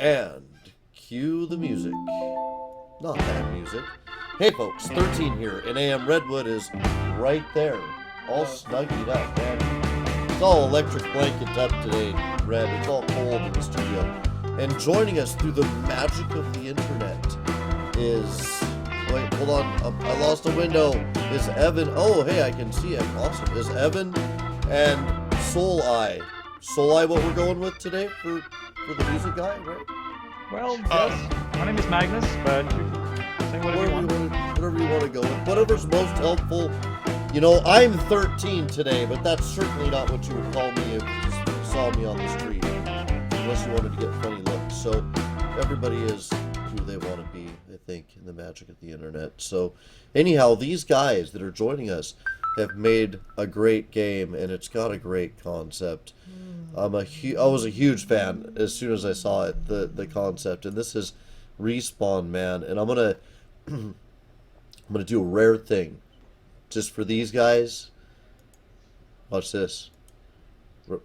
And cue the music. Not that music. Hey folks, 13 here, and AM Redwood is right there, all snuggied up, man. It's all electric blanket up today, Red. It's all cold in the studio. And joining us through the magic of the internet is... Wait, hold on. I lost a window. Is Evan... Oh, hey, I can see him. Awesome. Is Evan and Soul Eye. Soul Eye what we're going with today for the music guy, right? Well, yes. My name is Magnus, but you can say whatever you want. Whatever you want to go with. Whatever's most helpful. You know, I'm 13 today, but that's certainly not what you would call me if you just saw me on the street. Unless you wanted to get funny looks. So, everybody is who they want to be, I think, in the magic of the internet. So, anyhow, these guys that are joining us have made a great game, and it's got a great concept. I was a huge fan as soon as I saw it, the concept, and this is Respawn, man. And I'm gonna do a rare thing, just for these guys. Watch this.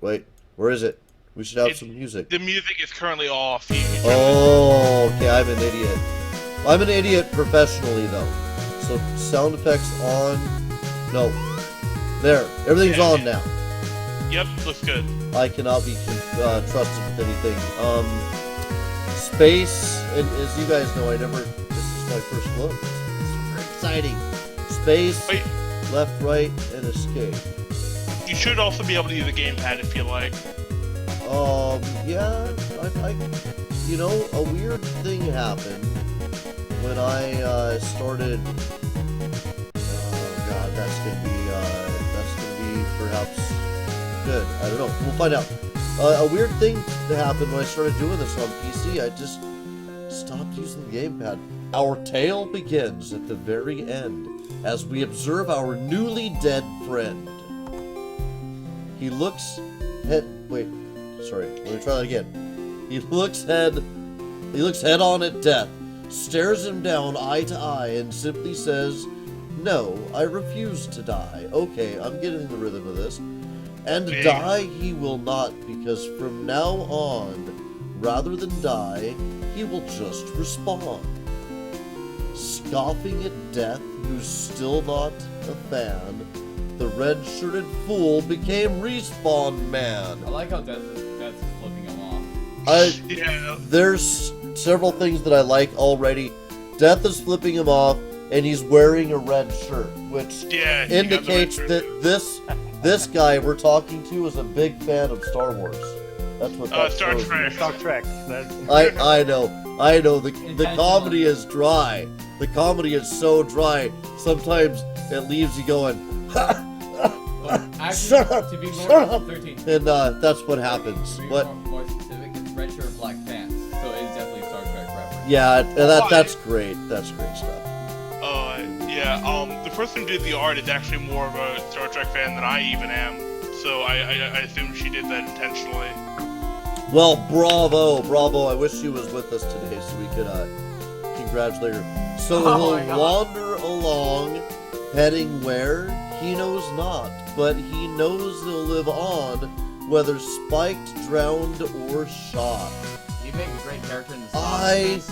Wait, where is it? We should have some music. The music is currently off. Oh, okay. I'm an idiot. I'm an idiot professionally though. So sound effects on. No, there. Everything's on now. Yep, looks good. I cannot be trusted with anything. Space, and as you guys know, this is my first look. It's very exciting. Space, Wait. left, right, and escape. You should also be able to use a gamepad if you like. Yeah, you know, a weird thing happened when I started. Oh God, that's gonna be perhaps good. I don't know. We'll find out. A weird thing that happened when I started doing this on PC. I just stopped using the gamepad. Our tale begins at the very end as we observe our newly dead friend. He looks wait, sorry. Let me try that again. He looks head on at death, stares him down eye to eye, and simply says, "No, I refuse to die." Okay, I'm getting the rhythm of this. And die he will not, because from now on, rather than die, he will just respawn. Scoffing at death, who's still not a fan, the red-shirted fool became Respawn Man. I like how Death is flipping him off. Yeah. There's several things that I like already. Death is flipping him off, and he's wearing a red shirt, which indicates that this guy we're talking to is a big fan of Star Wars. That's what that Star shows Trek. me. Star Trek. I know. The comedy is dry. The comedy is so dry. Sometimes it leaves you going, Actually, shut up, to be shut more up. 13. And that's what happens. To be What? more specific, it's red shirt, black pants. So it is definitely a Star Trek reference. Yeah, and that's great. That's great stuff. Yeah. The person who did the art is actually more of a Star Trek fan than I even am. So I assume she did that intentionally. Well, bravo. I wish she was with us today so we could congratulate her. So he'll wander along, heading where? He knows not, but he knows he'll live on, whether spiked, drowned, or shot. You make a great character in the song. I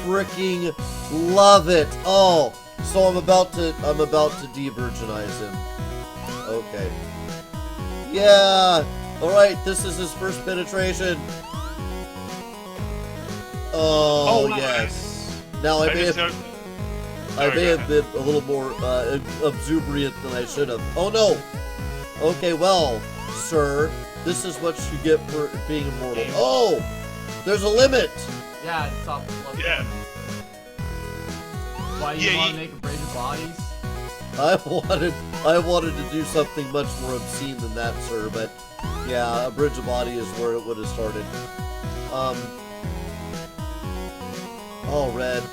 freaking love it. Oh, so I'm about to de-virginize him. Okay. Yeah. All right. This is his first penetration. Oh yes. Now I may have been a little more exuberant than I should have. Oh no. Okay. Well, sir, this is what you get for being immortal. Oh, there's a limit. Yeah, it's off the floor. Yeah. Why you want to make a bridge of bodies? I wanted to do something much more obscene than that, sir, but yeah, a bridge of body is where it would have started. Oh, Red,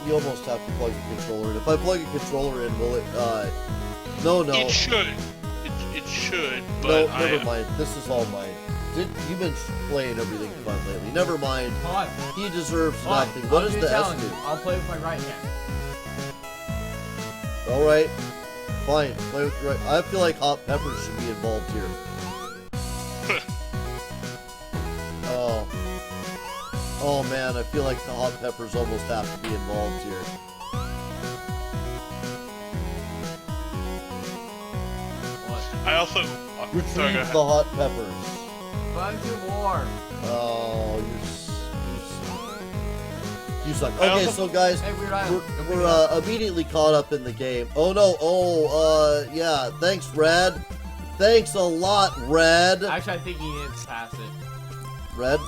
you almost have to plug a controller in. If I plug a controller in, will it, no. It should. It should, No, but never mind. This is all mine. You've been playing everything fun lately. Never mind. Come on. He deserves Come on. nothing. What I'll does do the a S challenge. do? I'll play with my right hand. Alright. Fine. Play with your right. I feel like Hot Pepper should be involved here. Oh. Oh man, I feel like the hot peppers almost have to be involved here. What? I also. Sorry, go Retrieve ahead. the hot peppers. But I'm too warm. Oh, you suck. I Okay, also- so guys, Hey, Weird Al. we're immediately caught up in the game. Oh no, yeah, thanks, Red. Thanks a lot, Red. Actually, I think he needs to pass it. Red?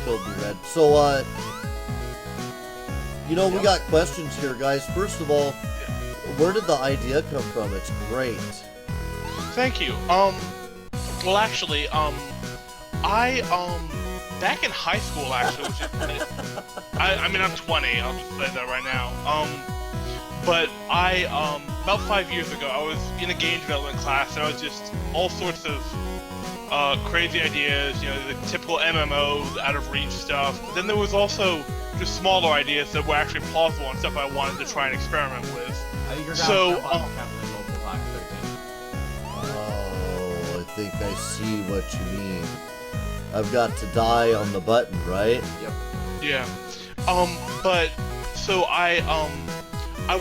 Killed me, Red. So, you know, we got questions here, guys. First of all, where did the idea come from? It's great. Thank you. Well, actually, back in high school, actually, which is, I mean, I'm 20. I'll just say that right now. But about 5 years ago, I was in a game development class, and I was just all sorts of crazy ideas, you know, the typical MMO, out of reach stuff. But then there was also just smaller ideas that were actually plausible and stuff I wanted to try and experiment with. I think you're So, gonna have to Captain Local Black 13. Oh, I think I see what you mean. I've got to die on the button, right? Yep. Yeah. But so I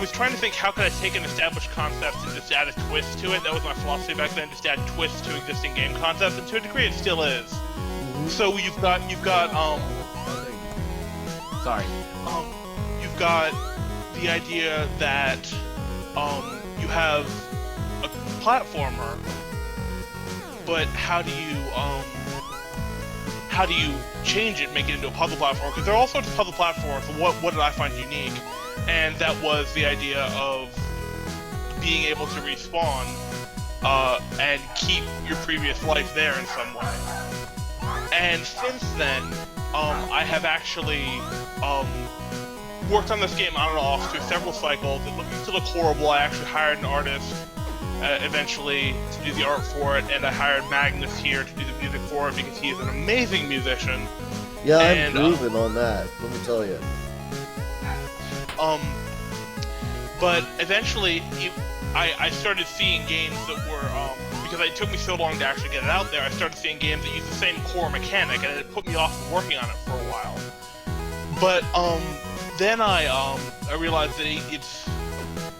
was trying to think how could I take an established concept and just add a twist to it. That was my philosophy back then, just add twists to existing game concepts, and to a degree it still is. So you've got Sorry. you've got the idea that you have a platformer, but how do you change it, make it into a puzzle platform? Because there are all sorts of puzzle platforms. What did I find unique? And that was the idea of being able to respawn and keep your previous life there in some way. And since then, I have actually worked on this game on and off through several cycles. It used to look horrible. I actually hired an artist eventually to do the art for it, and I hired Magnus here to do the music for it because he is an amazing musician. Yeah, And, I'm proven on that, let me tell you. But eventually, I started seeing games that were, because it took me so long to actually get it out there, I started seeing games that use the same core mechanic, and it put me off from working on it for a while. But, then I realized that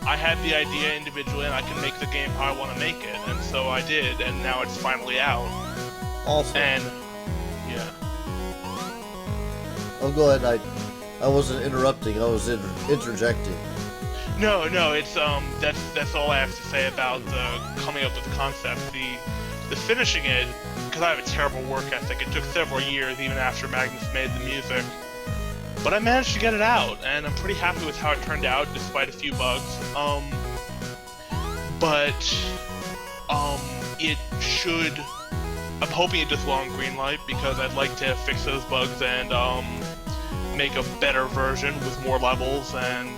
I had the idea individually, and I can make the game how I want to make it, and so I did, and now it's finally out. Awesome. And, yeah. Oh, go ahead. I wasn't interrupting. I was interjecting. No, it's that's all I have to say about coming up with the concept. The finishing it, because I have a terrible work ethic. It took several years, even after Magnus made the music. But I managed to get it out, and I'm pretty happy with how it turned out, despite a few bugs. It should. I'm hoping it does well on Greenlight because I'd like to fix those bugs and make a better version with more levels and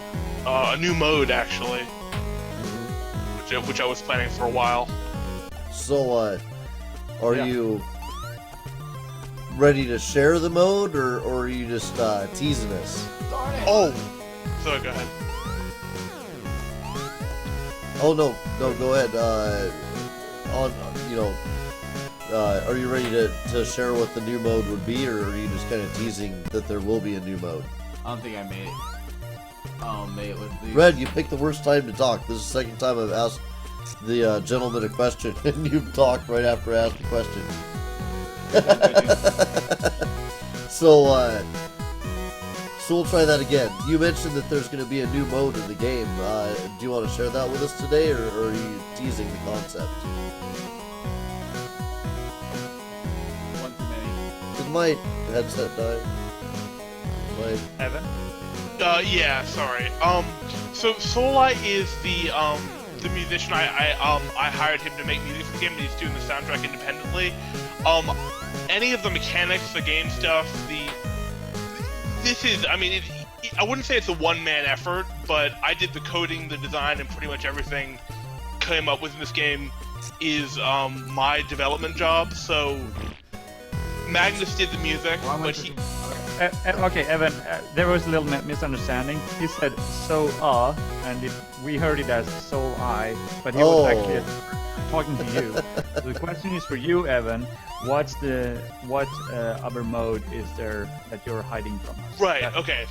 a new mode actually, which I was planning for a while. So, are Yeah. you ready to share the mode, or are you just teasing us? Darn it. Oh, so go ahead. Oh no, go ahead. Are you ready to share what the new mode would be, or are you just kind of teasing that there will be a new mode? I don't think I made it. Made it with the... Red, you picked the worst time to talk. This is the second time I've asked the gentleman a question, and you've talked right after I asked the question. So we'll try that again. You mentioned that there's going to be a new mode in the game. Do you want to share that with us today, or are you teasing the concept? One too many. Did my headset die? Evan? Yeah, sorry. So Solai is the musician. I hired him to make music for the game, and he's doing the soundtrack independently. Any of the mechanics, the game stuff, I wouldn't say it's a one-man effort, but I did the coding, the design, and pretty much everything came up within this game is my development job. So Magnus did the music, Well, I'm but interested- he. Okay, Evan, there was a little misunderstanding. He said "so and we heard it as "so I," but he was actually talking to you. So the question is for you, Evan. What other mode is there that you're hiding from us? Right. That- Okay.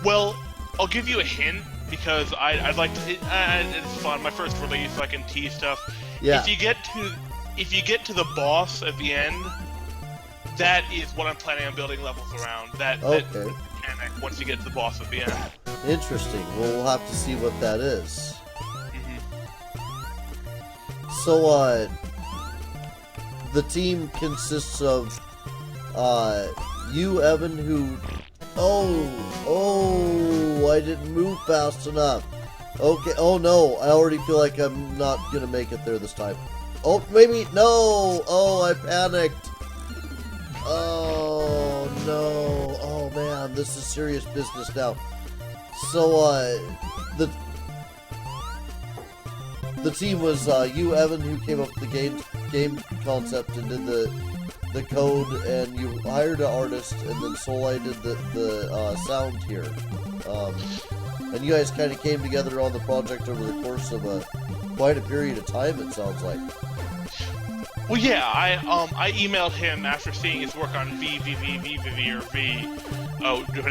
Well, I'll give you a hint because I'd like to. It's fun. My first release, I can tease stuff. Yeah. If you get to the boss at the end, that is what I'm planning on building levels around. That Okay. mechanic once you get to the boss at the end. Interesting. Well, we'll have to see what that is. Mhm. So, the team consists of, you, Evan, who... Oh, I didn't move fast enough. Okay, oh no, I already feel like I'm not gonna make it there this time. Oh, maybe, no! Oh, I panicked. Oh, no. Oh, man, this is serious business now. So, the team was, you, Evan, who came up with the game concept and did the code, and you hired an artist, and then Solai did the sound here. And you guys kind of came together on the project over the course of quite a period of time, it sounds like. Well, yeah, I emailed him after seeing his work on V, depending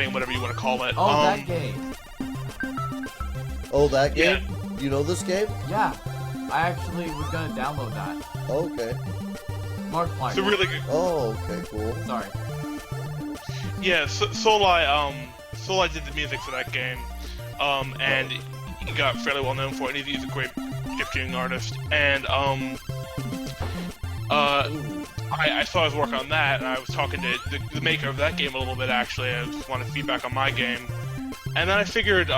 on whatever you want to call it. Oh, that game. Oh, that game? Yeah. You know this game? Yeah. I actually was gonna download that. Okay. It's a really good. Oh, okay, cool. Sorry. Yeah, Solai did the music for that game, and he got fairly well known for it. He's a great chip-tuning artist, and I saw his work on that, and I was talking to the maker of that game a little bit actually. I just wanted feedback on my game, and then I figured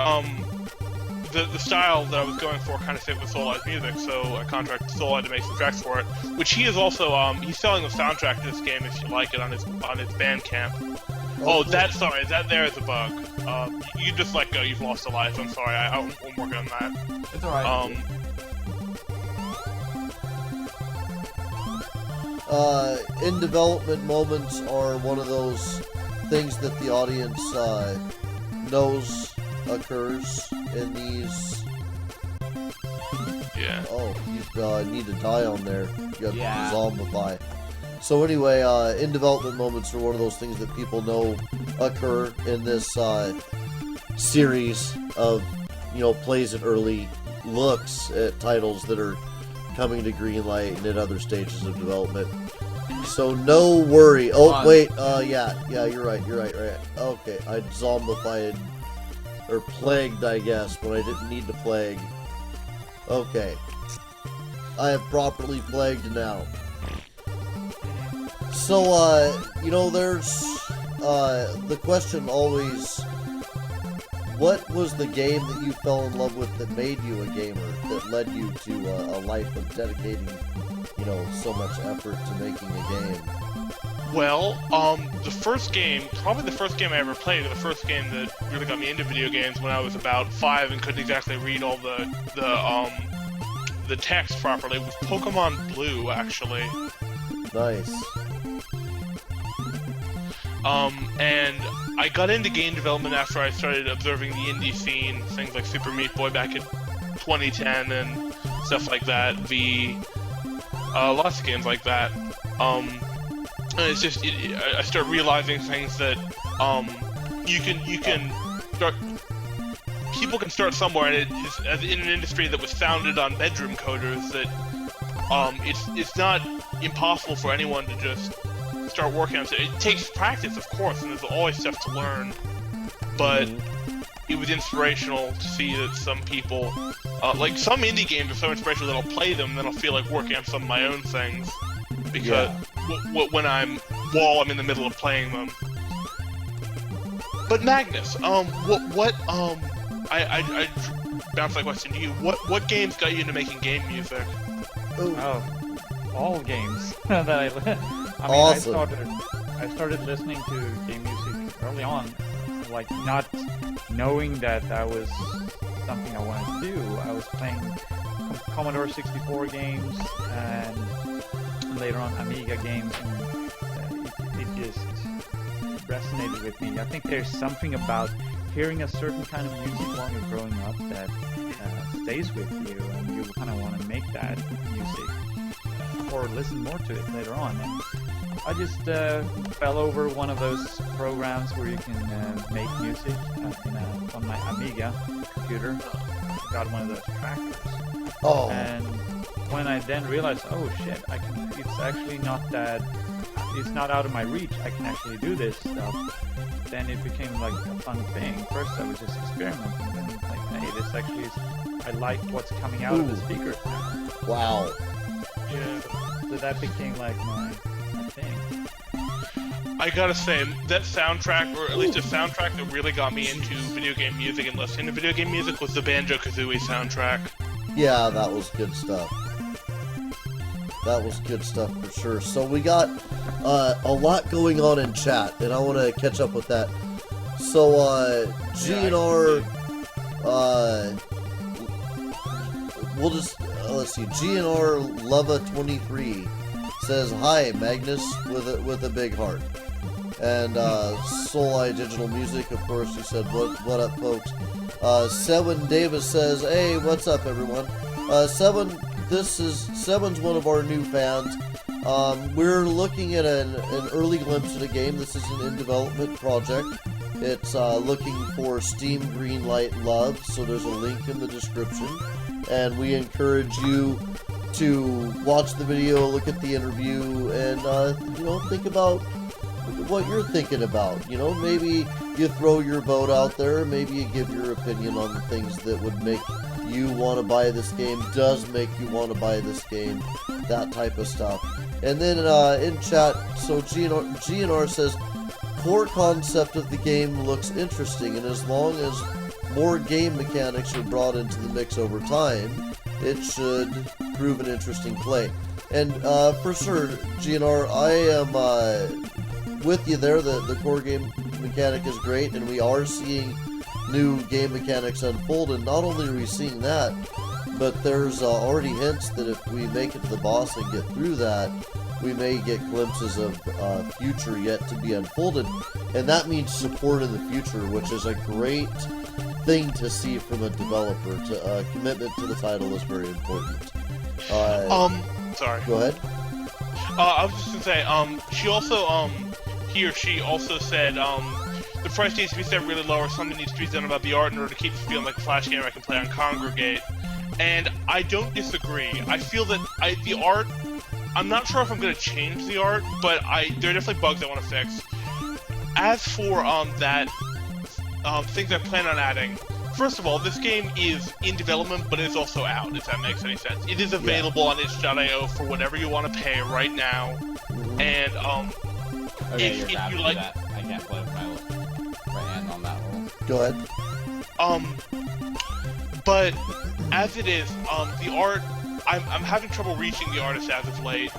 the style that I was going for kind of fit with Solai's music, so I contracted Solai to make some tracks for it. Which he is also he's selling the soundtrack to this game if you like it on his Bandcamp. Oh, that there is a bug. You just let go. You've lost a life. I'm sorry. I'm working on that. It's alright. In development moments are one of those things that the audience knows occurs in these. Yeah. Oh, you need to die on there. You have Yeah. to zombify. So anyway, in development moments are one of those things that people know occur in this series of, plays and early looks at titles that are coming to greenlight and at other stages of development. So no worry. Oh wait, yeah, you're right. Okay, I zombified or plagued, I guess, but I didn't need to plague. Okay, I have properly plagued now. So there's the question always: what was the game that you fell in love with that made you a gamer, that led you to a life of dedicating, so much effort to making a game? Well, the first game, probably the first game I ever played, or the first game that really got me into video games when I was about 5 and couldn't exactly read all the text properly, was Pokemon Blue, actually. Nice. And I got into game development after I started observing the indie scene, things like Super Meat Boy back in 2010 and stuff like that, lots of games like that. And it's just, I start realizing things that, people can start somewhere, and it's in an industry that was founded on bedroom coders, that, it's not impossible for anyone to just start working on it. It takes practice, of course, and there's always stuff to learn, but it was inspirational to see that some people, like some indie games are so inspirational that I'll play them, and then I'll feel like working on some of my own things, because while I'm in the middle of playing them. But Magnus, I bounce that question to you. What games got you into making game music? Oh, all games that I Awesome. I started listening to game music early on, like not knowing that was something I wanted to do. I was playing Commodore 64 games and later on Amiga games, and it just resonated with me. I think there's something about hearing a certain kind of music while you're growing up that stays with you, and you kind of want to make that music or listen more to it later on. And I just fell over one of those programs where you can make music on my Amiga computer. Got one of those trackers. Oh. And when I then realized, oh shit, it's actually not that, it's not out of my reach, I can actually do this stuff, then it became like a fun thing. First I was just experimenting, and then like, hey, this actually is, I like what's coming out of the speakers now. Wow. Yeah. So that became like my thing. I gotta say, that soundtrack, or at least a soundtrack that really got me into video game music and listening to video game music, was the Banjo-Kazooie soundtrack. Yeah, that was good stuff. That was good stuff for sure. So we got a lot going on in chat, and I want to catch up with that. So GNR, we'll just let's see. GNR Lava 23 says hi, Magnus, with a big heart. And Soul Eye Digital Music, of course, who said what up, folks. Seven Davis says, hey, what's up, everyone? Seven's one of our new fans. We're looking at an early glimpse of the game. This is an in-development project. It's looking for Steam Greenlight Love, so there's a link in the description. And we encourage you to watch the video, look at the interview, and, think about what you're thinking about. Maybe you throw your vote out there, maybe you give your opinion on the things that would make you want to buy this game, does make you want to buy this game, that type of stuff. And then in chat, so GNR says, core concept of the game looks interesting, and as long as more game mechanics are brought into the mix over time, it should prove an interesting play. And for sure, GNR, I am with you there. The core game mechanic is great, and we are seeing new game mechanics unfold, and not only are we seeing that, but there's already hints that if we make it to the boss and get through that, we may get glimpses of future yet to be unfolded, and that means support in the future, which is a great thing to see from a developer. Commitment to the title is very important. Sorry. Go ahead. I was just gonna say, she also, he or she also said, the price needs to be set really low, or something needs to be done about the art in order to keep it feeling like a Flash game I can play on Congregate. And I don't disagree. I feel that the art, I'm not sure if I'm gonna change the art, but there are definitely bugs I want to fix. As for things I plan on adding, first of all, this game is in development, but it's also out, if that makes any sense. It is available on itch.io for whatever you want to pay right now. And Okay, if you're happy you with like, that. I can't play with my right hand on that roll. Go ahead. But as it is, the art, I'm having trouble reaching the artist as of late.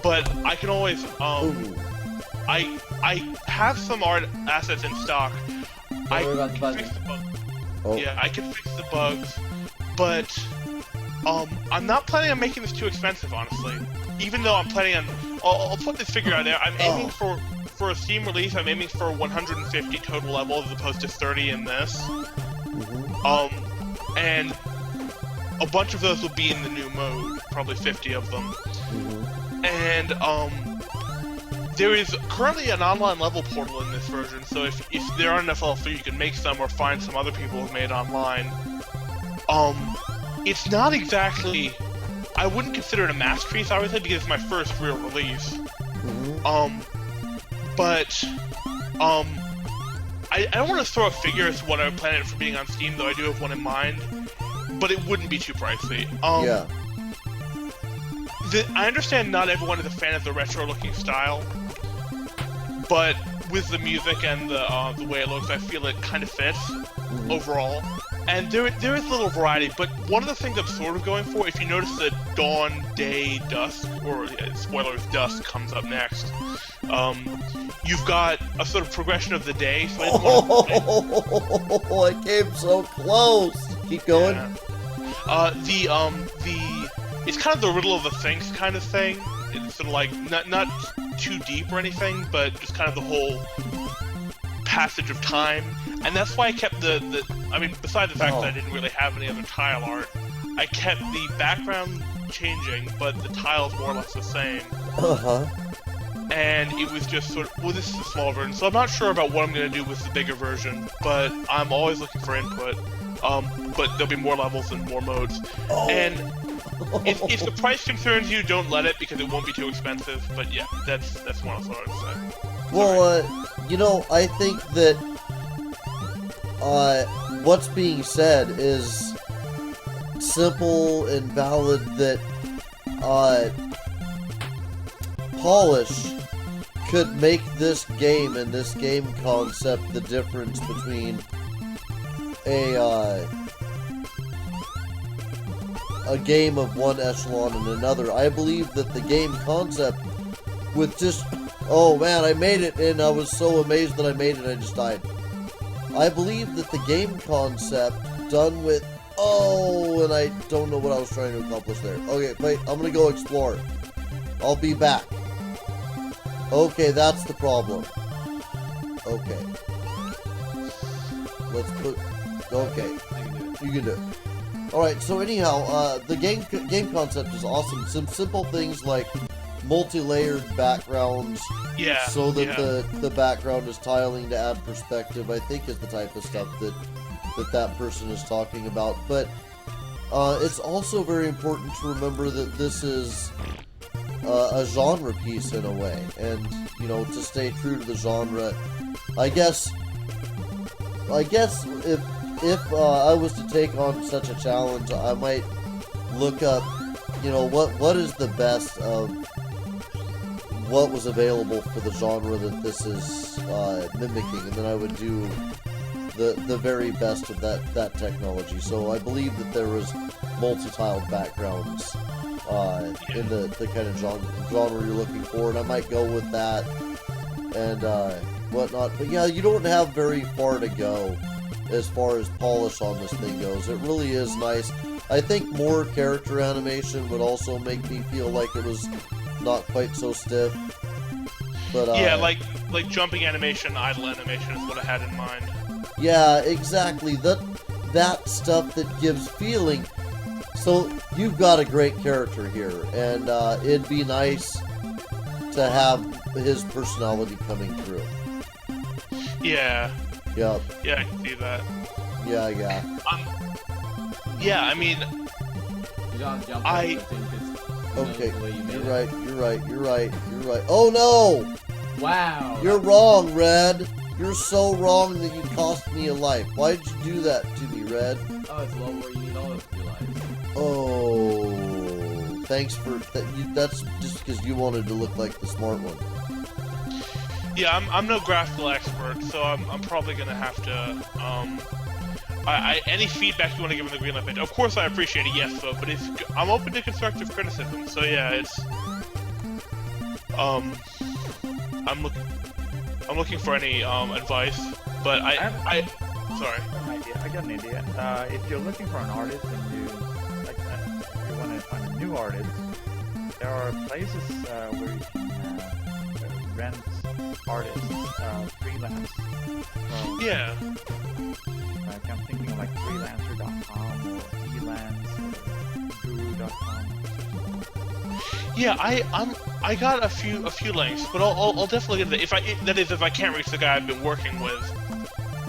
But I can always, Ooh. I have some art assets in stock. I worry about the can button. fix the bugs. Oh. Yeah, I can fix the bugs, but I'm not planning on making this too expensive, honestly. Even though I'm planning on, I'll put this figure out there. I'm aiming for a Steam release. I'm aiming for 150 total levels as opposed to 30 in this. And a bunch of those will be in the new mode, probably 50 of them. And there is currently an online level portal in this version, so if there aren't enough levels, you can make some or find some other people who've made online. It's not exactly, I wouldn't consider it a masterpiece, obviously, because it's my first real release. But I don't want to throw a figure as to what I'm planning for being on Steam, though I do have one in mind. But it wouldn't be too pricey. Yeah. I understand not everyone is a fan of the retro-looking style, but with the music and the way it looks, I feel it kind of fits overall. And there is a little variety, but one of the things I'm sort of going for, if you notice that dawn, day, dusk, or spoilers, dusk comes up next, you've got a sort of progression of the day. So it came so close. Keep going. Yeah. It's kind of the riddle of the Sphinx kind of thing. It's sort of like not too deep or anything, but just kind of the whole passage of time, and that's why I kept the I mean, besides the fact that I didn't really have any other tile art, I kept the background changing, but the tiles more or less the same. Uh-huh. And it was just sort of, well, this is a small version, so I'm not sure about what I'm going to do with the bigger version, but I'm always looking for input. But there'll be more levels and more modes. Oh. And if the price concerns you, don't let it, because it won't be too expensive. But yeah, that's what I was going to say. Well, you know, I think that what's being said is simple and valid, that polish could make this game and this game concept the difference between a game of one echelon and another. I believe that the game concept with just, oh man, I made it, and I was so amazed that I made it, I just died. I believe that the game concept done with, oh, and I don't know what I was trying to accomplish there. Okay, wait, I'm gonna go explore. I'll be back. Okay, that's the problem. Okay. Let's put, okay. I can do it. You can do it. Alright, so anyhow, the game concept is awesome. Some simple things like multi-layered backgrounds, Yeah. so that yeah. the background is tiling to add perspective, I think is the type of stuff that person is talking about. But it's also very important to remember that this is a genre piece in a way, and you know, to stay true to the genre. I guess if I was to take on such a challenge, I might look up, you know, what is the best of what was available for the genre that this is mimicking, and then I would do the very best of that technology. So I believe that there was multi-tiled backgrounds in the kind of genre you're looking for, and I might go with that and whatnot. But yeah, you don't have very far to go as far as polish on this thing goes. It really is nice. I think more character animation would also make me feel like it was not quite so stiff. But Yeah, like jumping animation, idle animation is what I had in mind. yeah, exactly. That stuff that gives feeling. So you've got a great character here, and it'd be nice to have his personality coming through. Yeah. Yep. Yeah, I can see that. Yeah. Yeah, I mean, You don't jump I- over the thing 'cause who Okay, knows the way you made you're right. Oh no! it. Wow. You're wrong, Red. You're so wrong that you cost me a life. Why did you do that to me, Red? Oh, it's low where you need all of your lives. Oh, thanks for that. That's just because you wanted to look like the smart one. yeah, I'm no graphical expert, so I'm probably gonna have to any feedback you want to give on the Greenlight page, of course I appreciate it, yes, though, but I'm open to constructive criticism, so yeah, it's I'm looking for any advice, but sorry. sorry. I got an idea. If you're looking for an artist and you want to find a new artist, there are places where you can rent artists, freelance. From, Yeah. I'm thinking of like freelancer.com or elance or guru.com. Yeah, I got a few links, but I'll definitely get that. If I can't reach the guy I've been working with.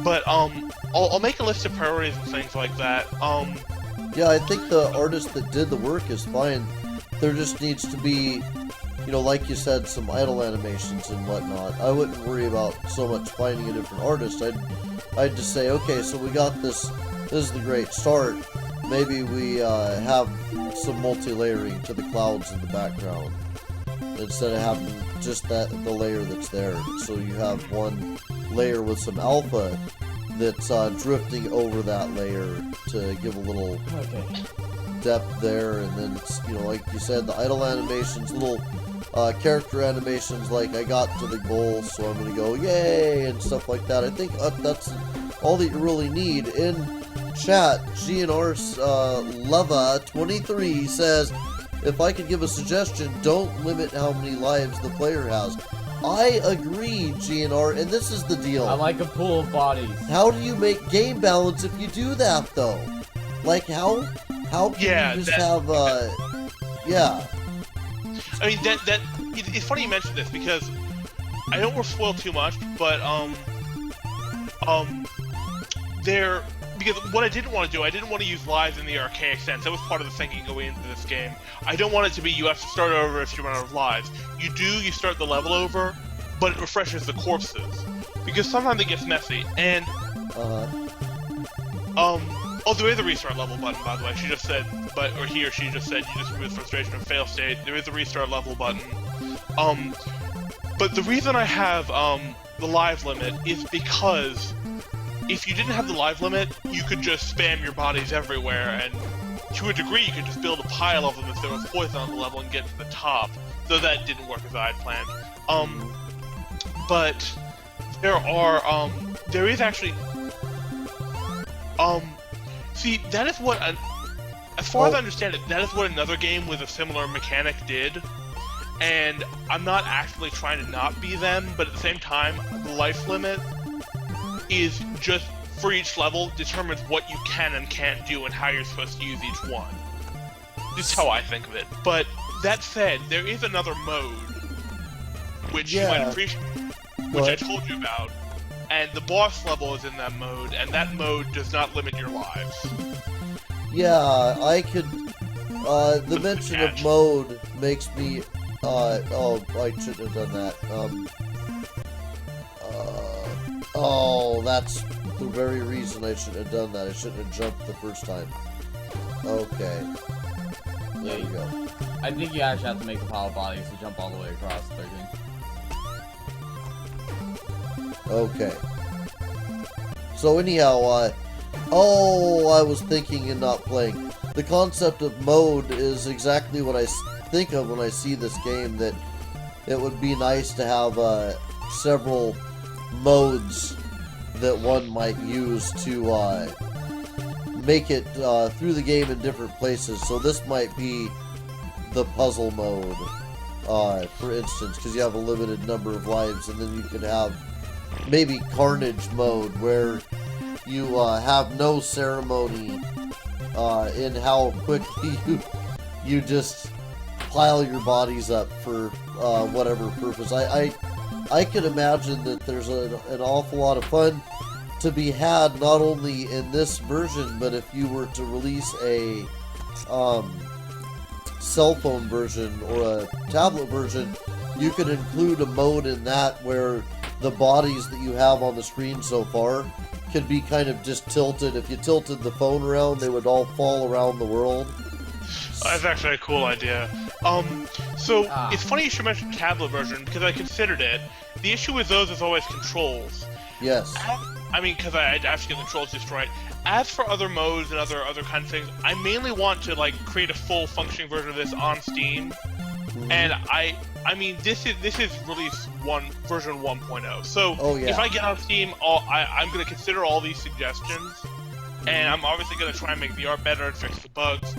But I'll make a list of priorities and things like that. Yeah, I think the artist that did the work is fine. There just needs to be, you know, like you said, some idle animations and whatnot. I wouldn't worry about so much finding a different artist. I'd just say, okay, so we got this. This is the great start. Maybe we have some multi-layering to the clouds in the background instead of having just the layer that's there. So you have one layer with some alpha that's drifting over that layer to give a little depth there, and then it's, you know, like you said, the idle animations, little character animations, like I got to the goal, so I'm gonna go yay and stuff like that. I think that's all that you really need. In chat, GNR Lava 23 says, if I could give a suggestion, don't limit how many lives the player has. I agree, GNR, and this is the deal. I'm like a pool of bodies. How do you make game balance if you do that, though? Like, how can you just have, yeah. I mean, it's funny you mentioned this, because I don't want to spoil too much, but, because what I didn't want to do, I didn't want to use lives in the archaic sense. That was part of the thinking going into this game. I don't want it to be you have to start over if you run out of lives. You start the level over, but it refreshes the corpses. Because sometimes it gets messy, and, oh, there is a restart level button, by the way. She just said, or he or she just said, you just remove frustration and fail state. There is a restart level button. But the reason I have, the live limit is because if you didn't have the live limit, you could just spam your bodies everywhere, and to a degree, you could just build a pile of them if there was poison on the level and get to the top. So that didn't work as I had planned. But there is actually, see, that is what, as far as I understand it, that is what another game with a similar mechanic did. And I'm not actually trying to not be them, but at the same time, the life limit is just, for each level, determines what you can and can't do and how you're supposed to use each one. Just how I think of it. But, that said, there is another mode, which you might appreciate, which I told you about, and the boss level is in that mode, and that mode does not limit your lives. Yeah, I could, the mention of mode makes me, oh, I shouldn't have done that, oh, that's the very reason I shouldn't have done that. I shouldn't have jumped the first time. Okay. There you go. I think you actually have to make the pile of bodies to jump all the way across 13. Okay. So anyhow, oh, I was thinking and not playing. The concept of mode is exactly what I think of when I see this game, that it would be nice to have several modes that one might use to make it through the game in different places. So this might be the puzzle mode, for instance, because you have a limited number of lives, and then you can have maybe carnage mode where you have no ceremony in how quickly you just pile your bodies up for whatever purpose. I could imagine that there's an awful lot of fun to be had, not only in this version, but if you were to release a cell phone version or a tablet version, you could include a mode in that where the bodies that you have on the screen so far could be kind of just tilted. If you tilted the phone around, they would all fall around the world. That's actually a cool idea. It's funny you should mention tablet version, because I considered it. The issue with those is always controls. Yes. I mean, because I have to get the controls just right. As for other modes and other kind of things, I mainly want to, like, create a full functioning version of this on Steam. And I mean, this is release version 1.0. So if I get on Steam, I'm going to consider all these suggestions, and I'm obviously going to try and make the art better and fix the bugs.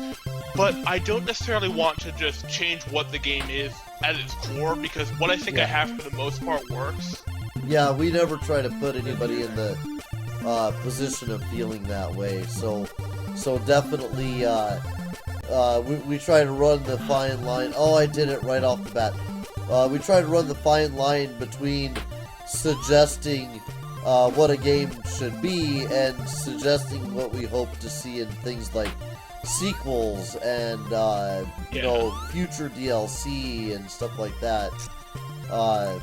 But I don't necessarily want to just change what the game is at its core, because what I think I have for the most part works. Yeah, we never try to put anybody in the position of feeling that way. So definitely. We try to run the fine line. Oh, I did it right off the bat. We try to run the fine line between suggesting what a game should be and suggesting what we hope to see in things like sequels and you know, future DLC and stuff like that.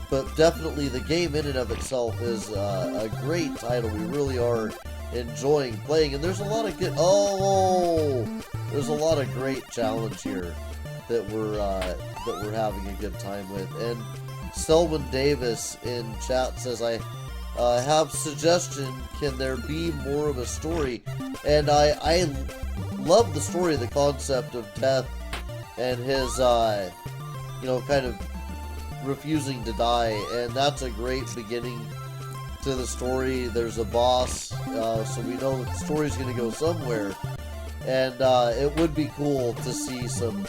But definitely the game in and of itself is a great title. We really are enjoying playing, and there's a lot of there's a lot of great challenge here that we're having a good time with. And Selwyn Davis in chat says, I have suggestion, can there be more of a story? And I love the story, the concept of death and his you know, kind of refusing to die, and that's a great beginning to the story. There's a boss, so we know that the story's going to go somewhere, and it would be cool to see some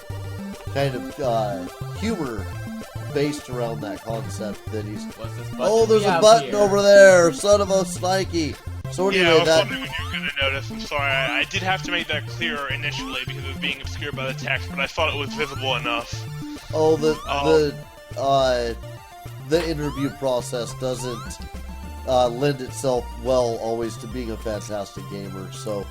kind of humor based around that concept that he's. What's this button? Oh, there's we a have button here? over there, son of a Snikey. So Yeah, I anyway, was that. wondering when you were going to notice. I'm sorry, I did have to make that clearer initially because it was being obscured by the text, but I thought it was visible enough. Oh, Oh. the interview process doesn't lend itself well always to being a fantastic gamer. So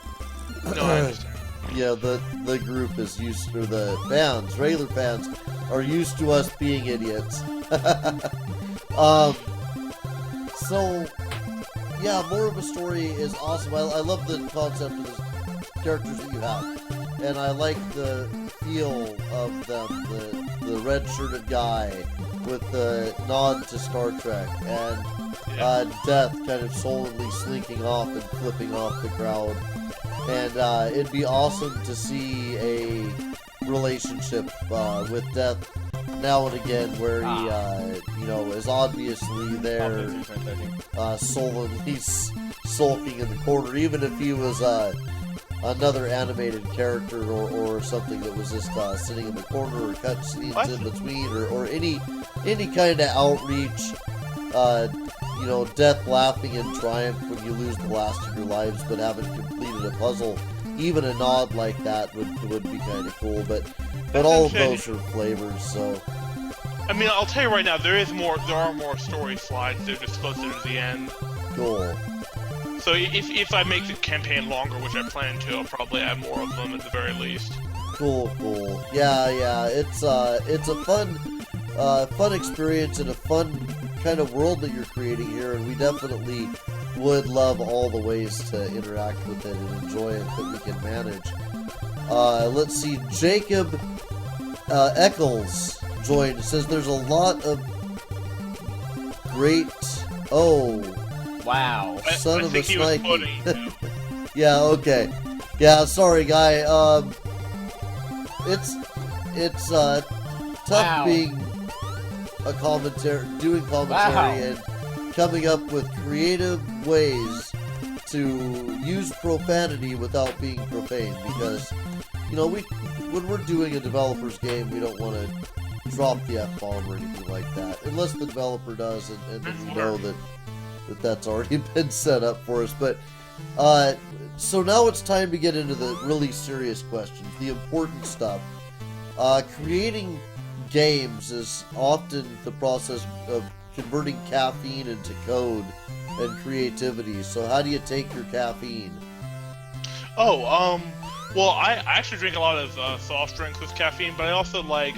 No, I understand. yeah, the group is used, or the fans, regular fans, are used to us being idiots. So yeah, more of a story is awesome. I love the concept of the characters that you have, and I like the feel of them. The red-shirted guy with the nod to Star Trek, and Death kind of sullenly slinking off and flipping off the crowd. And it'd be awesome to see a relationship with Death now and again, where he, is obviously there, sullenly sulking in the corner, even if he was another animated character or something that was just sitting in the corner, or cutscenes in between, or any kind of outreach. Death laughing in triumph when you lose the last of your lives but haven't completed a puzzle. Even a nod like that would be kind of cool, but all of those are flavors. So I mean, I'll tell you right now, there are more story slides. They're just closer to the end. cool. So if I make the campaign longer, which I plan to, I'll probably add more of them at the very least. Cool. Yeah. It's a fun experience and a fun kind of world that you're creating here, and we definitely would love all the ways to interact with it and enjoy it that we can manage. Let's see, Jacob Eccles joined. It says there's a lot of great. Oh, Wow. son I of a think he was Snikey. quoting you. Yeah, okay. Yeah, sorry, guy. It's tough Wow. being doing commentary Wow. and coming up with creative ways to use profanity without being profane, because when we're doing a developer's game, we don't want to drop the F-bomb or anything like that, unless the developer does, and then we know that's already been set up for us. But so now it's time to get into the really serious questions, the important stuff. Creating games is often the process of converting caffeine into code and creativity. So how do you take your caffeine? Well, I actually drink a lot of soft drinks with caffeine, but I also like,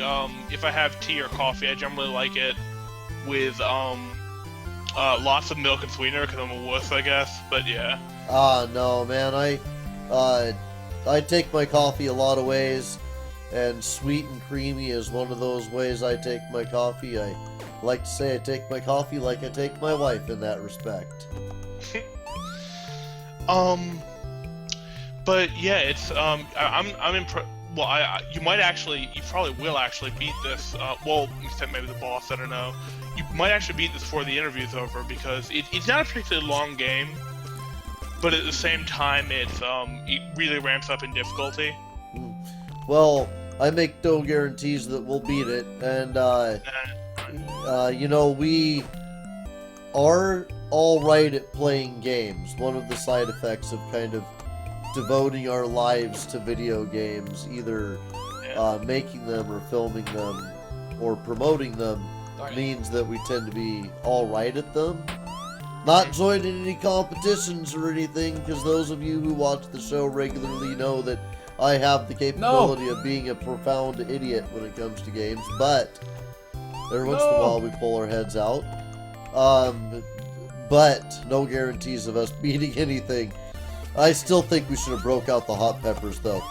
if I have tea or coffee, I generally like it with, lots of milk and sweetener, because I'm a wuss, I guess, but yeah. No, man, I take my coffee a lot of ways, and sweet and creamy is one of those ways I take my coffee. I like to say I take my coffee like I take my wife in that respect. But yeah, it's, I'm impressed. Well, you probably will actually beat this, except maybe the boss, I don't know. You might actually beat this before the interview's over, because it's not a particularly long game, but at the same time, it really ramps up in difficulty. Well, I make no guarantees that we'll beat it, and, we are alright at playing games. One of the side effects of kind of devoting our lives to video games, either making them or filming them or promoting them, means that we tend to be alright at them. Not joining any competitions or anything, because those of you who watch the show regularly know that I have the capability of being a profound idiot when it comes to games, but every once in a while we pull our heads out. But no guarantees of us beating anything. I still think we should have broke out the hot peppers, though.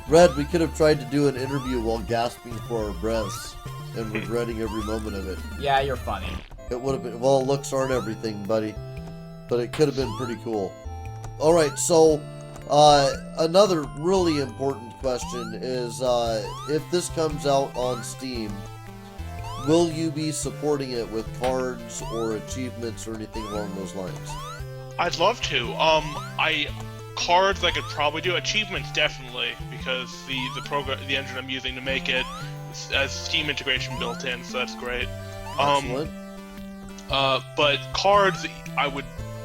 Red, we could have tried to do an interview while gasping for our breaths and regretting every moment of it. Yeah, you're funny. It would have been, well, looks aren't everything, buddy, but it could have been pretty cool. Alright, so, another really important question is, if this comes out on Steam, will you be supporting it with cards or achievements or anything along those lines? I'd love to. Cards I could probably do. Achievements definitely, because the engine I'm using to make it as Steam integration built in, so that's great. Excellent. But cards, I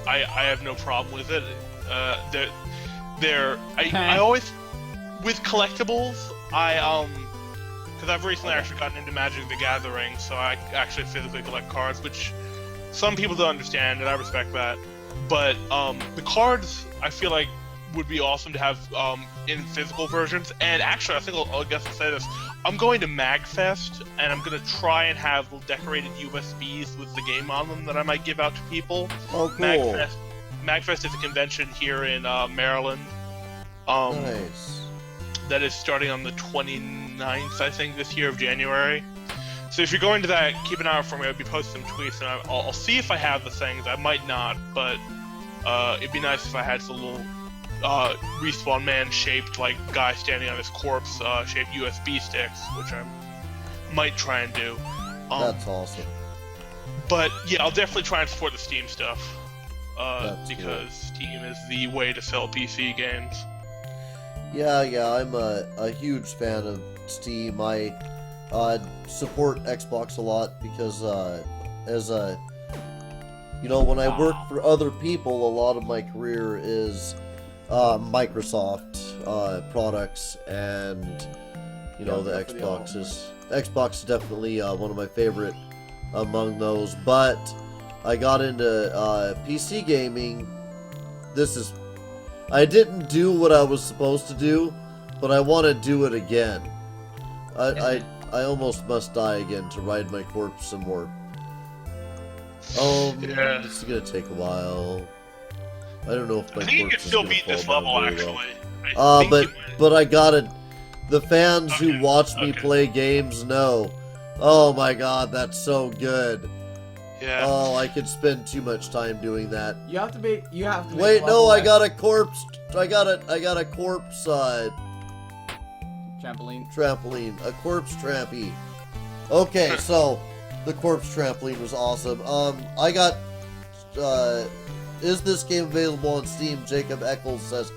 have no problem with it. I always, with collectibles, because I've recently actually gotten into Magic the Gathering, so I actually physically collect cards, which some people don't understand, and I respect that. But the cards, I feel like, would be awesome to have in physical versions. And actually, I think I'll say this. I'm going to MagFest, and I'm going to try and have decorated USBs with the game on them that I might give out to people. Oh, cool. MagFest is a convention here in Maryland. Nice. That is starting on the 29th, I think, this year of January. So if you're going to that, keep an eye out for me. I'll be posting some tweets, and I'll see if I have the things. I might not, but it'd be nice if I had some little Respawn Man shaped, like, guy standing on his corpse shaped USB sticks, which I might try and do. That's awesome. But yeah, I'll definitely try and support the Steam stuff because cool. Steam is the way to sell PC games. Yeah, I'm a huge fan of Steam. I support Xbox a lot because when I work for other people, a lot of my career is Microsoft products, and the Xbox is definitely one of my favorite among those. But I got into PC gaming. I didn't do what I was supposed to do, but I want to do it again. I almost must die again to ride my corpse some more. Yeah. This is gonna take a while. I don't know if my I think you corpse can is still gonna beat this fall down level, very well. actually. But I gotta. The fans Okay, who watch me okay. play games know. Oh my god, that's so good. Yeah. Oh, I could spend too much time doing that. You have to make Wait, no, level I X got a corpse. I got a corpse trampoline. trampoline, a corpse trampy. Okay, so the corpse trampoline was awesome. I got. Is this game available on Steam? Jacob Eccles says.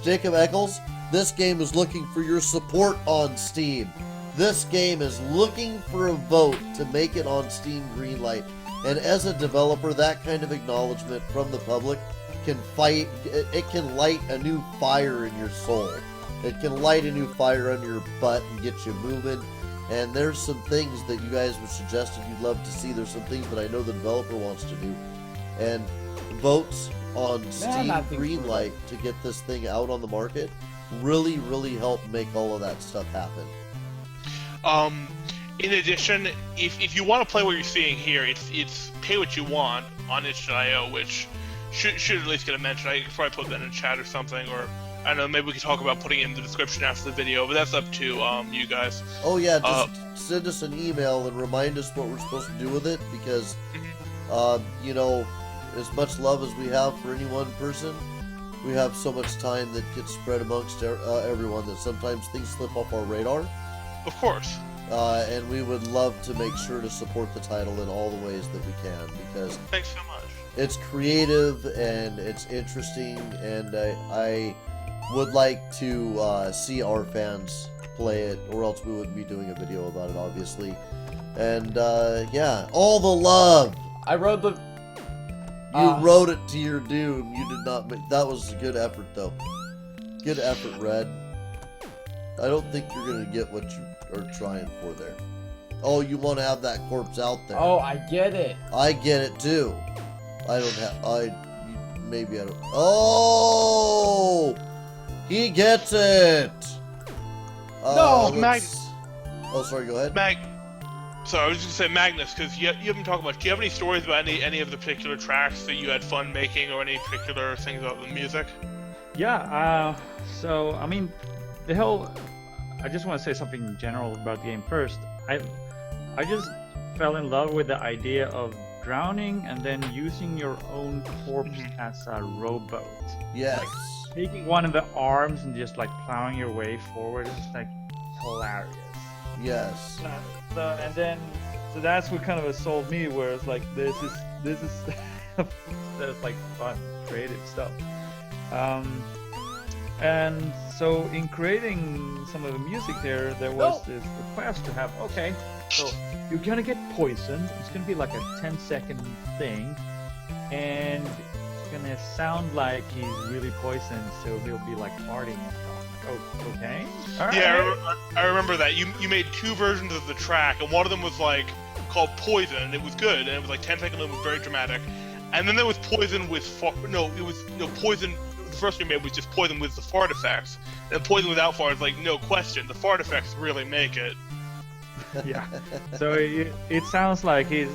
Jacob Eccles, this game is looking for your support on Steam. This game is looking for a vote to make it on Steam Greenlight. And as a developer, that kind of acknowledgement from the public can it can light a new fire in your soul. It can light a new fire under your butt and get you moving. And there's some things that you guys would suggest you'd love to see. There's some things that I know the developer wants to do. And votes on Steam that thing's Greenlight to get this thing out on the market really, really help make all of that stuff happen. In addition, if you want to play what you're seeing here, it's pay what you want on itch.io, which should at least get a mention. I could probably put that in chat or something, or I don't know, maybe we could talk about putting it in the description after the video, but that's up to you guys. Oh yeah, just send us an email and remind us what we're supposed to do with it, because as much love as we have for any one person, we have so much time that gets spread amongst everyone that sometimes things slip off our radar. Of course. And we would love to make sure to support the title in all the ways that we can, because Thanks so much. it's creative and it's interesting, and I would like to see our fans play it, or else we wouldn't be doing a video about it, obviously. And yeah, all the love. I rode the. You wrote it to your doom. You did not make. That was a good effort, though. Good effort, Red. I don't think you're gonna get what you are trying for there. Oh, you want to have that corpse out there? Oh, I get it. I get it too. I don't have. Maybe I don't. Oh, he gets it. No, Oh, sorry. Go ahead. So I was just gonna say Magnus, because you haven't talked much. Do you have any stories about any of the particular tracks that you had fun making, or any particular things about the music? Yeah, so, I mean, I just want to say something general about the game first. I just fell in love with the idea of drowning and then using your own corpse as a rowboat. Yes. Like, taking one of the arms and just, like, plowing your way forward is just, like, hilarious. Yes. So that's what kind of sold me, where it's like, this is that's like fun, creative stuff. And so in creating some of the music there was this request to have, okay, so you're gonna get poisoned. It's gonna be like a 10-second thing, and it's gonna sound like he's really poisoned, so he'll be like farting and stuff. Oh, okay. All right. Yeah, I remember that. You made 2 versions of the track, and one of them was like called Poison, and it was good, and it was like 10 seconds, and it was very dramatic. And then there was Poison with Poison. The first we made was just Poison with the fart effects, and Poison without fart is like no question. The fart effects really make it. Yeah. So it sounds like he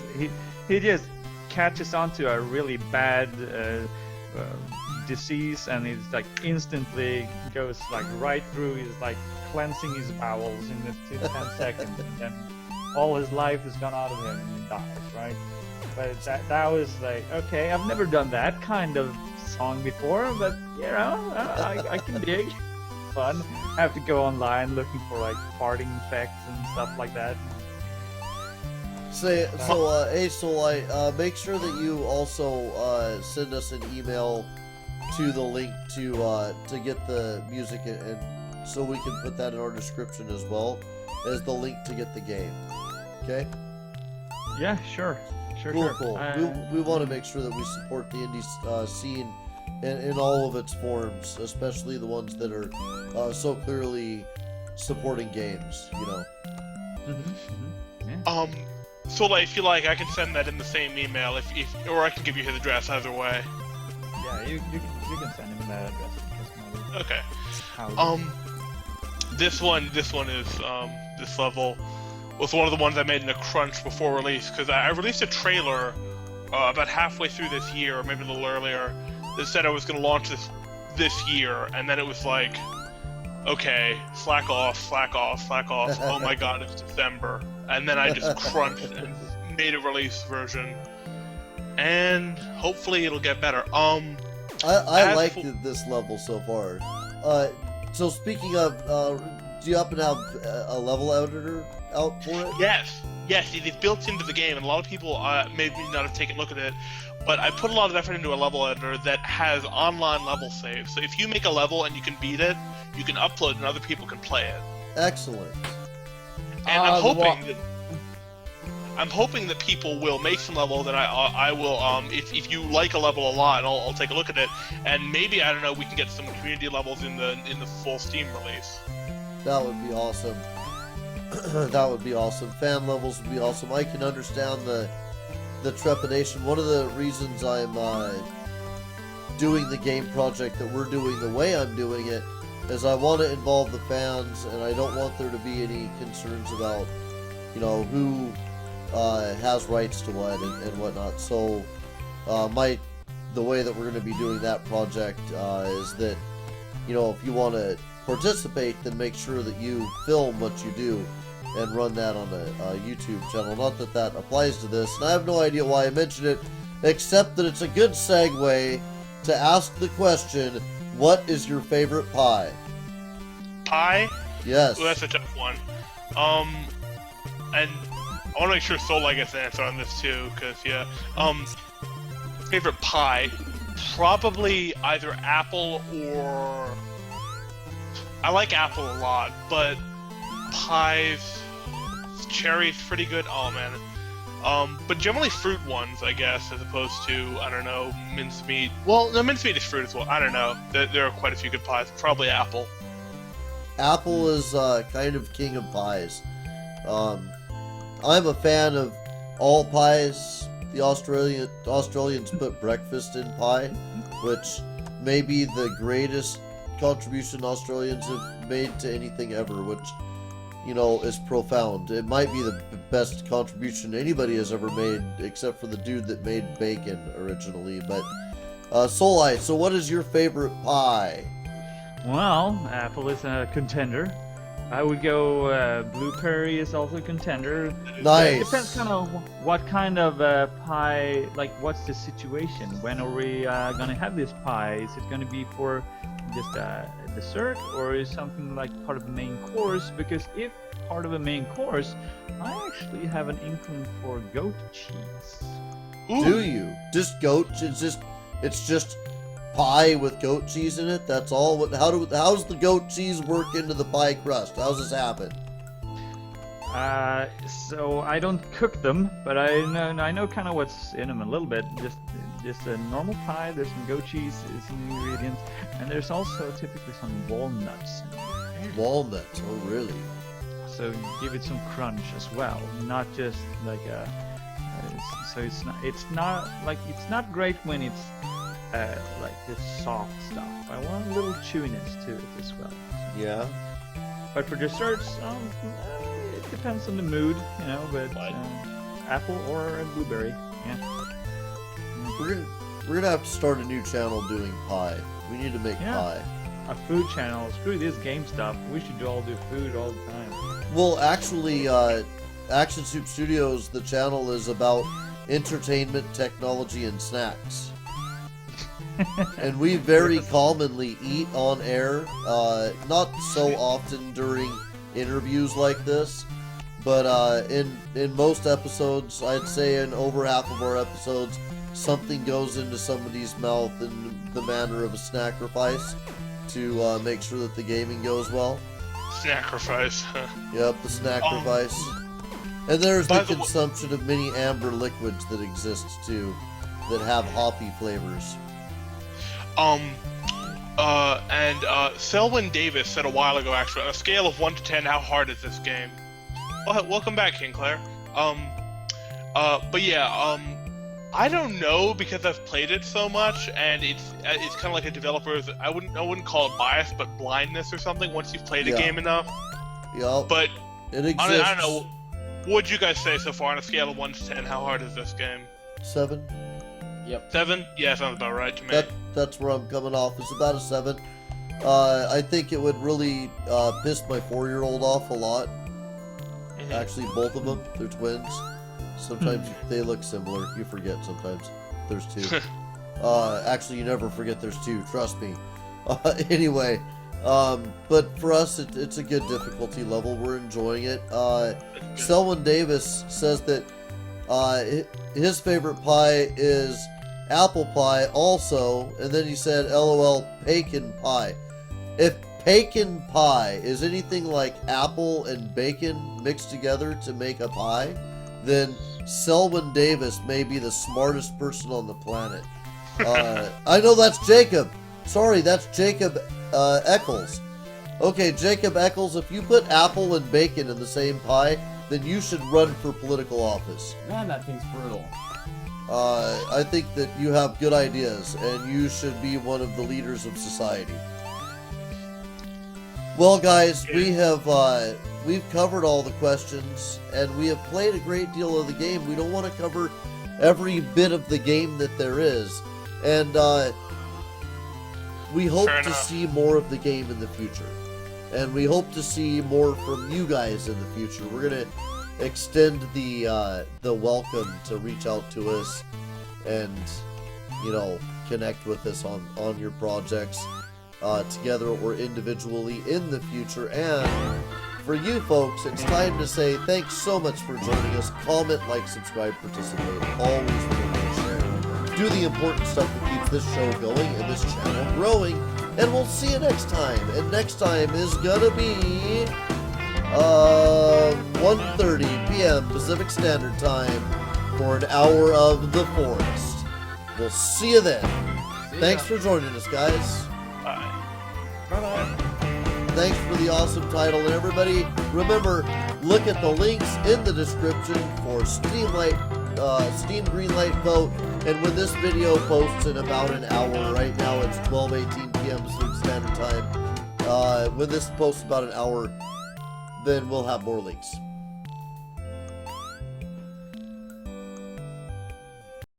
just catches onto a really bad disease, and he's like instantly goes like right through. He's like cleansing his bowels in the 10 seconds, and then all his life has gone out of him and he dies, right? But that was like, okay, I've never done that kind of song before, but you know, I can dig. Fun. I have to go online looking for like farting effects and stuff like that. Hey Solai, make sure that you also send us an email to the link to get the music, and so we can put that in our description as well as the link to get the game. Okay? Yeah, sure. Cool. We want to make sure that we support the indie scene in all of its forms, especially the ones that are so clearly supporting games, you know. Yeah. So like, if you like, I can send that in the same email, or I can give you his address either way. Yeah, you can send him that address. Okay. How This one is this level was one of the ones I made in a crunch before release, because I released a trailer about halfway through this year, or maybe a little earlier, that said I was going to launch this year, and then it was like, okay, slack off. Oh my god, it's December. And then I just crunched and made a release version, and hopefully it'll get better. I like this level so far. So speaking of, do you happen to have a level editor out for it? Yes, it is built into the game, and a lot of people maybe not have taken a look at it, but I put a lot of effort into a level editor that has online level saves. So if you make a level and you can beat it, you can upload and other people can play it. Excellent. And I'm hoping that people will make some level that I will, if you like a level a lot, I'll take a look at it, and maybe, I don't know, we can get some community levels in the full Steam release. That would be awesome. That would be awesome. Fan levels would be awesome. I can understand the trepidation. One of the reasons I'm doing the game project that we're doing the way I'm doing it is I want to involve the fans, and I don't want there to be any concerns about, you know, who has rights to what and whatnot. So the way that we're going to be doing that project is that, you know, if you want to participate, then make sure that you film what you do and run that on a YouTube channel. Not that that applies to this, and I have no idea why I mentioned it, except that it's a good segue to ask the question, what is your favorite pie? Pie? Yes. Well, that's a tough one. And I want to make sure Solai gets an answer on this too, because, yeah. Favorite pie? Probably either apple or... I like apple a lot, but pies... Cherry's pretty good. Oh, man. But generally fruit ones, I guess, as opposed to, I don't know, mincemeat. Well, no, mincemeat is fruit as well. I don't know. There are quite a few good pies. Probably apple. Apple is kind of king of pies. I'm a fan of all pies. The Australians put breakfast in pie, which may be the greatest contribution Australians have made to anything ever, which, you know, is profound. It might be the best contribution anybody has ever made, except for the dude that made bacon originally. But Solai, so what is your favorite pie? Well, apple is a contender. I would go blueberry is also a contender. Nice. It depends kind of what kind of pie, like what's the situation? When are we gonna have this pie? Is it gonna be for just a dessert, or is something like part of the main course? Because if part of a main course, I actually have an inkling for goat cheese. Ooh. Do you? Just goat? It's just pie with goat cheese in it. That's all. How's the goat cheese work into the pie crust? How's this happen? So I don't cook them, but I know kind of what's in them a little bit. Just a normal pie. There's some goat cheese, some ingredients, and there's also typically some walnuts. Walnuts. Oh, really? So give it some crunch as well, not just like a. So it's not great when it's like this soft stuff. I want a little chewiness to it as well. Yeah. But for desserts, it depends on the mood, you know. But apple or a blueberry, yeah. We're gonna have to start a new channel doing pie. We need to make pie. A food channel. Screw this game stuff. We should all do food all the time. Well, actually, Action Soup Studios, the channel is about entertainment, technology, and snacks. And we very commonly eat on air, not so often during interviews like this, but in most episodes, I'd say in over half of our episodes, something goes into somebody's mouth in the manner of a sacrifice to make sure that the gaming goes well. Sacrifice. Yep, the sacrifice. And there's the consumption of many amber liquids that exists too, that have hoppy flavors. Selwyn Davis said a while ago, actually, on a scale of 1 to 10, how hard is this game? Well, welcome back, King Claire. But yeah, I don't know because I've played it so much, and it's kind of like a developer's. I wouldn't call it bias, but blindness or something. Once you've played a game enough. Yeah. But it exists. I don't know. What would you guys say so far on a scale of 1 to 10? How hard is this game? 7. Yep. 7? Yeah, sounds about right to me. That's where I'm coming off. It's about a 7. I think it would really piss my 4-year-old off a lot. Actually, both of them. They're twins. Sometimes they look similar. You forget sometimes. There's 2. Actually, you never forget there's 2. Trust me. Anyway, but for us, it's a good difficulty level. We're enjoying it. Selwyn Davis says that his favorite pie is apple pie also, and then he said, LOL, pecan pie. If pecan pie is anything like apple and bacon mixed together to make a pie, then Selwyn Davis may be the smartest person on the planet. I know that's Jacob. Sorry, that's Jacob Eccles. Okay, Jacob Eccles, if you put apple and bacon in the same pie, then you should run for political office. Man, that thing's brutal. I think that you have good ideas, and you should be one of the leaders of society. Well, guys, we've covered all the questions, and we have played a great deal of the game. We don't want to cover every bit of the game that there is, and we hope to see more of the game in the future, and we hope to see more from you guys in the future. We're gonna extend the welcome to reach out to us and, you know, connect with us on your projects, together or individually in the future. And for you folks, it's time to say thanks so much for joining us. Comment, like, subscribe, participate. Always remember to share. Do the important stuff that keeps this show going and this channel growing. And we'll see you next time. And next time is gonna be 1:30 p.m. Pacific Standard Time for an hour of The Forest. We'll see you then. Thanks for joining us, guys. Bye-bye. Thanks for the awesome title. And everybody, remember, look at the links in the description for Steam Greenlight Vote. And when this video posts in about an hour, right now it's 12:18 p.m. Pacific Standard Time. When this posts about an hour, then we'll have more links.